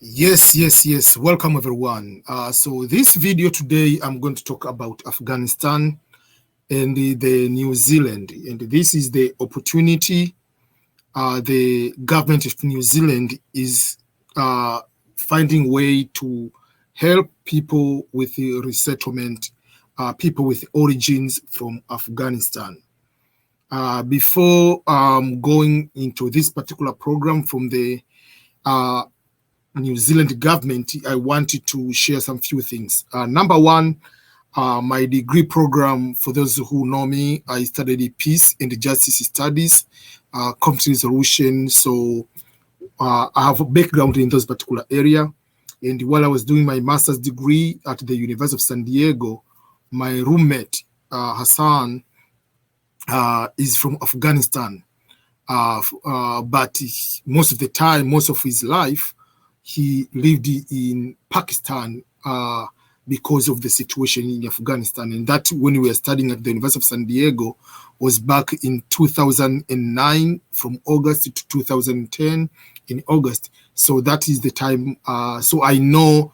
Yes. Welcome, everyone. So this video today, I'm going to talk about Afghanistan and the New Zealand. And this is the opportunity the government of New Zealand is finding a way to help people with the resettlement, people with origins from Afghanistan. Before going into this particular program from the New Zealand government, I wanted to share some few things. Number one, my degree program, for those who know me, I studied peace and justice studies, conflict resolution. So I have a background in those particular area. And while I was doing my master's degree at the University of San Diego, my roommate, Hassan, is from Afghanistan. But most of the time, most of his life, he lived in Pakistan because of the situation in Afghanistan. And that, when we were studying at the University of San Diego, was back in 2009, from August to 2010 in August. So that is the time. So I know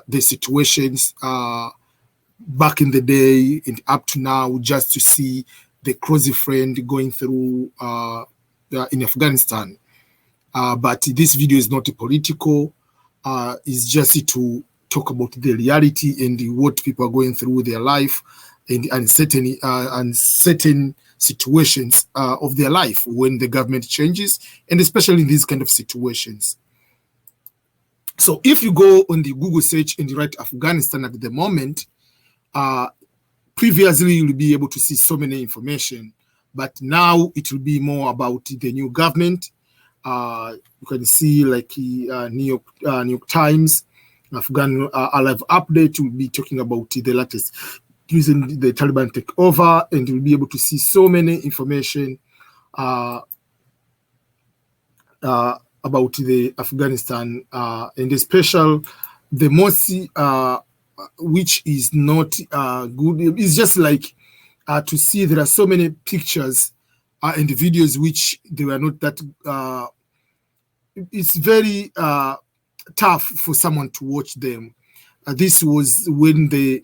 the situations back in the day and up to now, just to see the close friend going through in Afghanistan. But this video is not political. It's just to talk about the reality and what people are going through their life and certain situations of their life when the government changes, and especially in these kind of situations. So if you go on the Google search and you write Afghanistan at the moment, previously you'll be able to see so many information, but now it will be more about the new government. You can see like New York Times, Afghan Alive Update will be talking about the latest using the Taliban takeover, and you'll be able to see so many information about the Afghanistan, and especially the most which is not good. It's just like to see there are so many pictures and videos which they were not that. It's very tough for someone to watch them. This was when the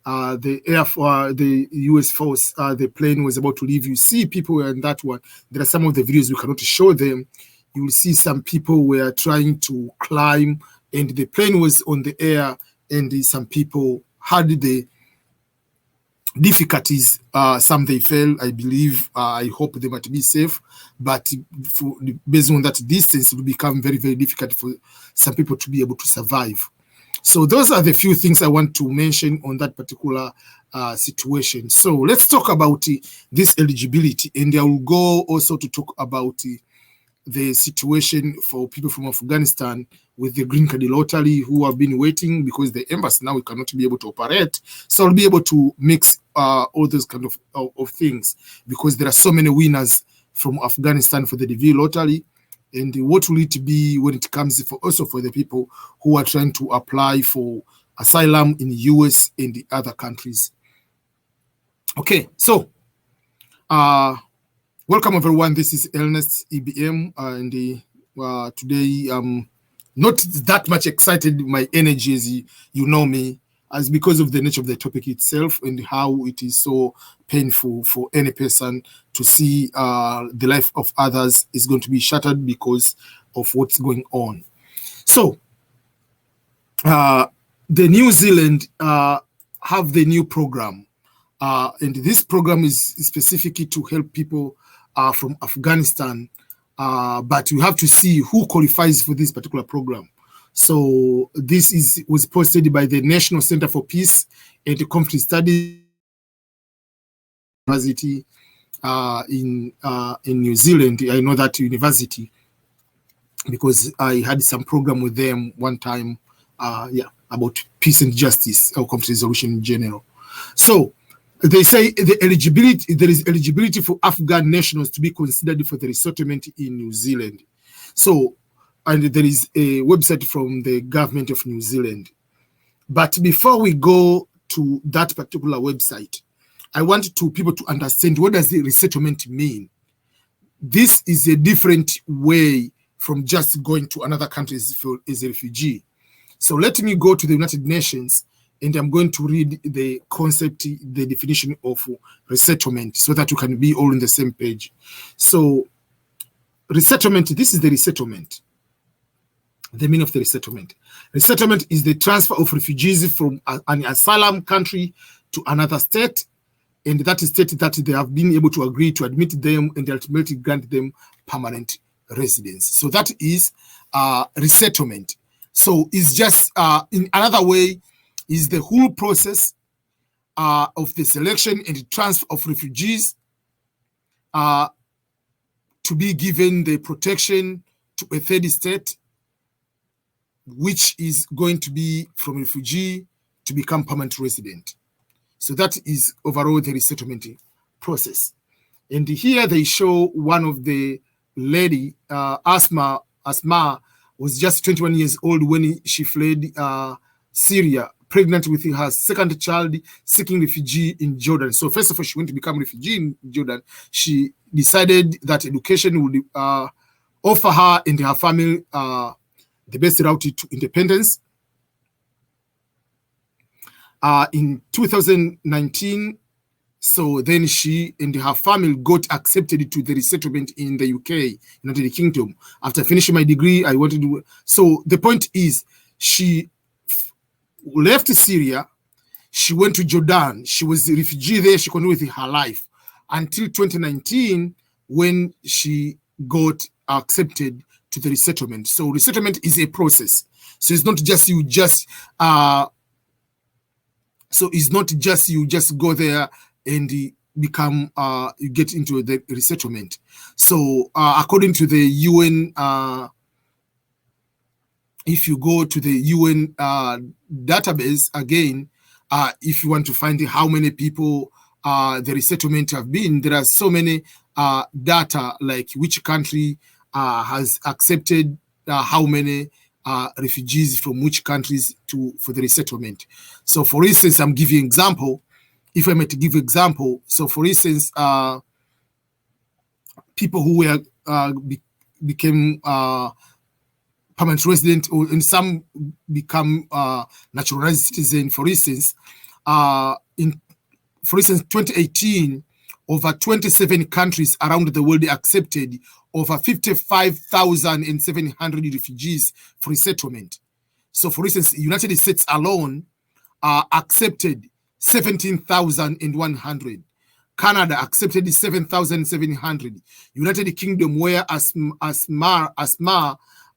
U.S. force, the plane was about to leave. You see people in that one. There are some of the videos we cannot show them. You will see some people were trying to climb, and the plane was on the air, and some people had the difficulties. Some they fell, I believe. I hope they might be safe, but based on that distance, it will become very, very difficult for some people to be able to survive. So those are the few things I want to mention on that particular situation. So let's talk about this eligibility, and I will go also to talk about the situation for people from Afghanistan with the green card lottery who have been waiting because the embassy now we cannot be able to operate. So I'll be able to mix all those kind of things, because there are so many winners from Afghanistan for the DV lottery, and what will it be when it comes for also for the people who are trying to apply for asylum in the US and the other countries. Okay, so welcome everyone. This is Ernest EBM, and today not that much excited. My energy, as you know me, as because of the nature of the topic itself and how it is so painful for any person to see the life of others is going to be shattered because of what's going on. So the New Zealand have the new program, and this program is specifically to help people from Afghanistan, but you have to see who qualifies for this particular program. So this was posted by the National Center for Peace and Conflict Studies University in New Zealand. I know that university because I had some program with them one time, about peace and justice or conflict resolution in general. So they say there is eligibility for Afghan nationals to be considered for the resettlement in New Zealand. So, and there is a website from the government of New Zealand. But before we go to that particular website, I want people to understand, what does the resettlement mean? This is a different way from just going to another country as a refugee. So let me go to the United Nations, and I'm going to read the concept, the definition of resettlement, so that you can be all on the same page. So resettlement, this is the resettlement. The meaning of the resettlement. Resettlement is the transfer of refugees from an asylum country to another state, and that state that they have been able to agree to admit them and ultimately grant them permanent residence. So that is resettlement. So it's just, in another way, is the whole process of the selection and the transfer of refugees to be given the protection to a third state, which is going to be from refugee to become permanent resident. So that is overall the resettlement process. And here they show one of the lady, Asma was just 21 years old when she fled Syria, pregnant with her second child, seeking refugee in Jordan. So first of all, she went to become refugee in Jordan. She decided that education would offer her and her family the best route to independence. In 2019, so then she and her family got accepted to the resettlement in the UK, United Kingdom. After finishing my degree, I wanted to. So the point is, she left Syria, she went to Jordan, she was a refugee there, she continued with her life until 2019 when she got accepted to the resettlement. So resettlement is a process. So it's not just you just go there and become you get into the resettlement. So according to the UN, if you go to the UN database again, if you want to find how many people the resettlement have been, there are so many data, like which country has accepted how many refugees from which countries for the resettlement. So for instance, I'm giving example, if I might give example. So for instance, people who were became permanent resident, and some become naturalized citizen. For instance, in 2018, over 27 countries around the world accepted over 55,700 refugees for resettlement. So, for instance, the United States alone accepted 17,100. Canada accepted 7,700. United Kingdom, where Asma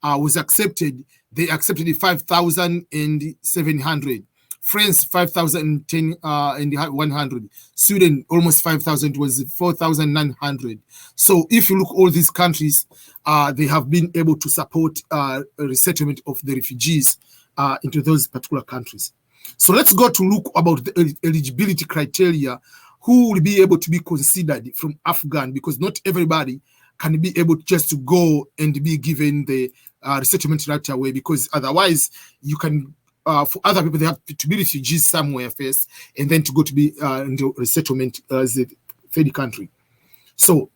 was accepted, they accepted 5,700. France 5,100. Sweden almost 5,000, was 4,900. So if you look all these countries, they have been able to support resettlement of the refugees into those particular countries. So let's go to look about the eligibility criteria, who will be able to be considered from Afghan, because not everybody can be able just to go and be given the resettlement right away, because otherwise you can, for other people, they have to be refugees somewhere first, and then to go to be into resettlement as a third country. So,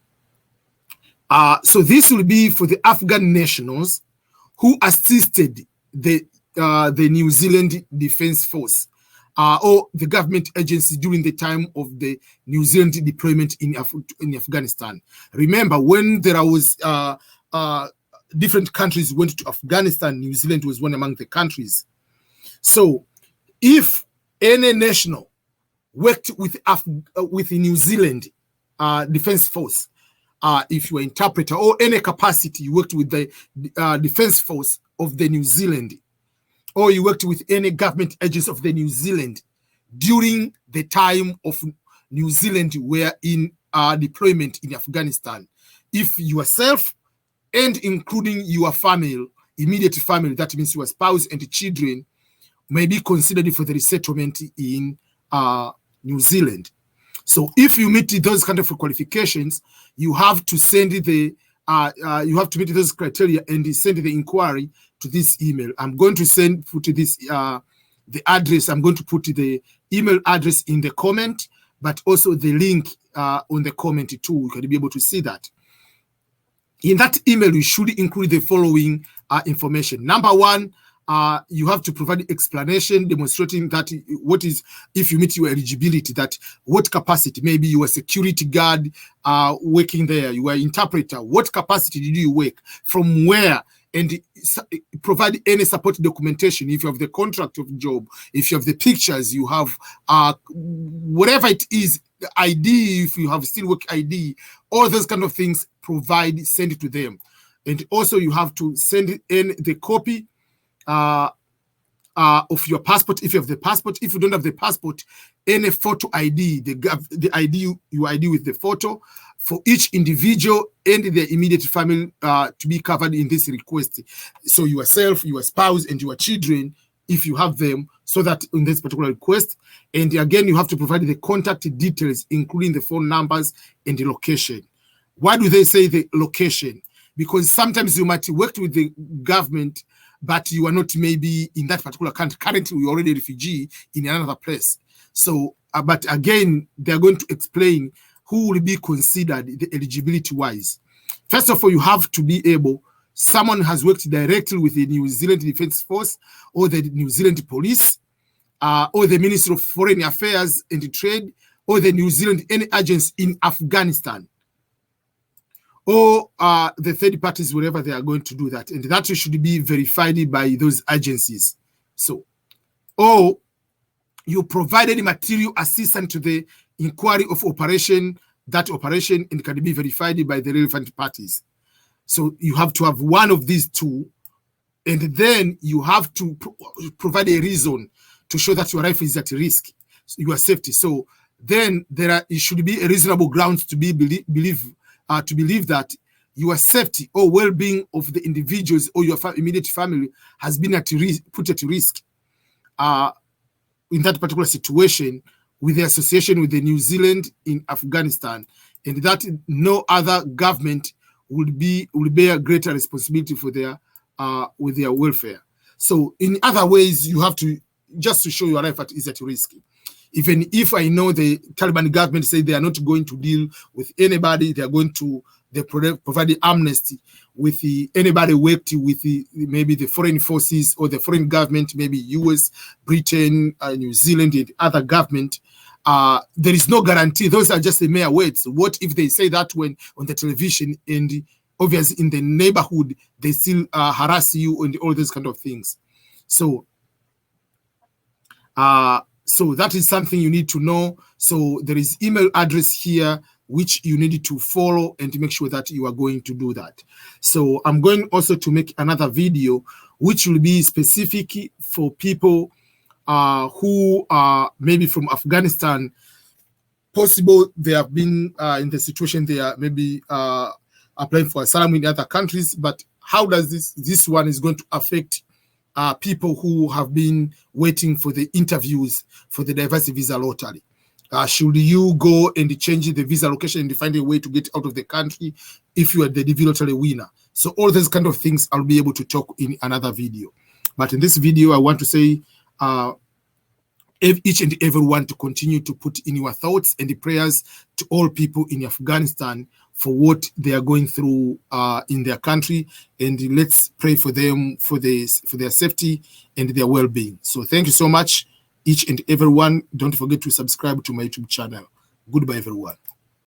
so this will be for the Afghan nationals who assisted the New Zealand Defense Force or the government agency during the time of the New Zealand deployment in Afghanistan. Remember, when there was different countries went to Afghanistan, New Zealand was one among the countries. So if any national worked with the New Zealand Defense Force, if you were interpreter or any capacity, you worked with the Defense Force of the New Zealand, or you worked with any government agency of the New Zealand during the time of New Zealand were in deployment in Afghanistan, if yourself and including your family, immediate family, that means your spouse and children, may be considered for the resettlement in New Zealand. So if you meet those kind of qualifications, you have to send you have to meet those criteria and send the inquiry to this email. I'm going to put this the address. I'm going to put the email address in the comment, but also the link on the comment too. You can be able to see that. In that email, you should include the following information. Number one, you have to provide explanation demonstrating that what is, if you meet your eligibility, that what capacity, maybe you are a security guard working there, you are an interpreter, what capacity did you work, from where, and provide any support documentation. If you have the contract of job, if you have the pictures, you have whatever it is, the ID, if you have still work ID, all those kind of things, send it to them. And also you have to send in the copy of your passport if you have the passport. If you don't have the passport, any photo ID, the ID, your ID with the photo for each individual and their immediate family to be covered in this request. So yourself, your spouse, and your children, if you have them, so that in this particular request. And again, you have to provide the contact details, including the phone numbers and the location. Why do they say the location? Because sometimes you might work with the government, but you are not maybe in that particular country. Currently, you're already a refugee in another place. So, but again, they're going to explain who will be considered the eligibility-wise. First of all, you have to be able, someone has worked directly with the New Zealand Defence Force or the New Zealand Police or the Ministry of Foreign Affairs and Trade or the New Zealand any agency in Afghanistan, or the third parties, wherever they are going to do that. And that should be verified by those agencies. So, or you provided material assistance to the inquiry of operation, that operation, and can be verified by the relevant parties. So you have to have one of these two, and then you have to provide a reason to show that your life is at risk, your safety. So then it should be a reasonable grounds to believe that your safety or well-being of the individuals or your immediate family has been put at risk in that particular situation with the association with the New Zealand in Afghanistan, and that no other government will bear greater responsibility for their with their welfare. So in other ways, you have to just to show your life is at risk. Even if I know the Taliban government say they are not going to deal with anybody, they are going to provide the amnesty with anybody worked with maybe the foreign forces or the foreign government, maybe US, Britain, New Zealand, and other government. There is no guarantee. Those are just the mere words. What if they say that when on the television and obviously in the neighborhood they still harass you and all those kind of things? So so that is something you need to know. So there is email address here which you need to follow and to make sure that you are going to do that. So I'm going also to make another video which will be specific for people who are maybe from Afghanistan. Possible they have been in the situation they are maybe applying for asylum in other countries, but how does this one is going to affect people who have been waiting for the interviews for the diversity visa lottery? Should you go and change the visa location and find a way to get out of the country if you are the DV lottery winner? So all those kind of things I'll be able to talk in another video. But in this video, I want to say each and everyone to continue to put in your thoughts and the prayers to all people in Afghanistan for what they are going through in their country, and let's pray for them for their safety and their well-being. So thank you so much, each and everyone. Don't forget to subscribe to my YouTube channel. Goodbye, everyone.